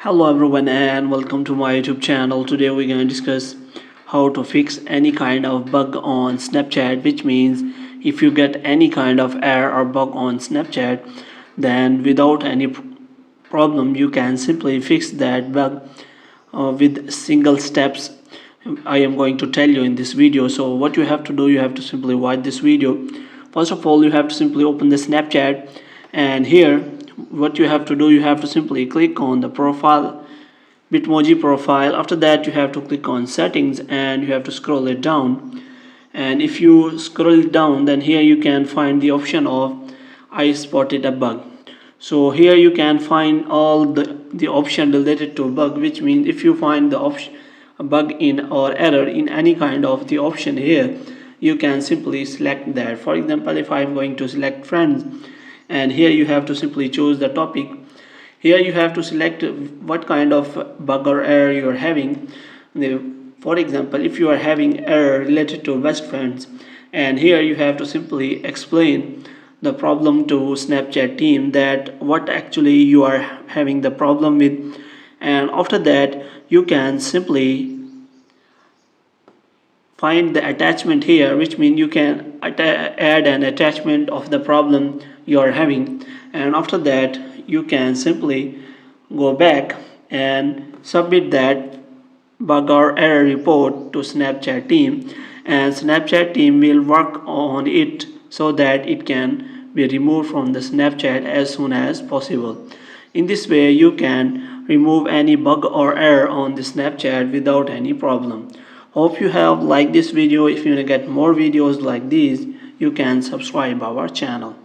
Hello everyone and welcome to my YouTube channel. Today we're going to discuss how to fix any kind of bug on Snapchat, which means if you get any kind of error or bug on Snapchat, then without any problem you can simply fix that bug with single steps I am going to tell you in this video. So what you have to do, you have to simply watch this video. First of all, you have to simply open the Snapchat, and here what you have to do, you have to simply click on the profile, Bitmoji profile. After that you have to click on settings and you have to scroll it down, and if you scroll it down, then here you can find the option of I spotted a bug. So here you can find all the option related to bug, which means if you find the option a bug in or error in any kind of the option here, you can simply select that. For example, if I'm going to select friends, and here you have to simply choose the topic. Here you have to select what kind of bug or error you are having. For example, if you are having error related to best friends, and here you have to simply explain the problem to Snapchat team, that what actually you are having the problem with, and after that you can simply find the attachment here, which means you can add an attachment of the problem you are having, and after that you can simply go back and submit that bug or error report to Snapchat team, and Snapchat team will work on it so that it can be removed from the Snapchat as soon as possible. In this way you can remove any bug or error on the Snapchat without any problem. Hope you have liked this video. If you want to get more videos like these, you can subscribe our channel.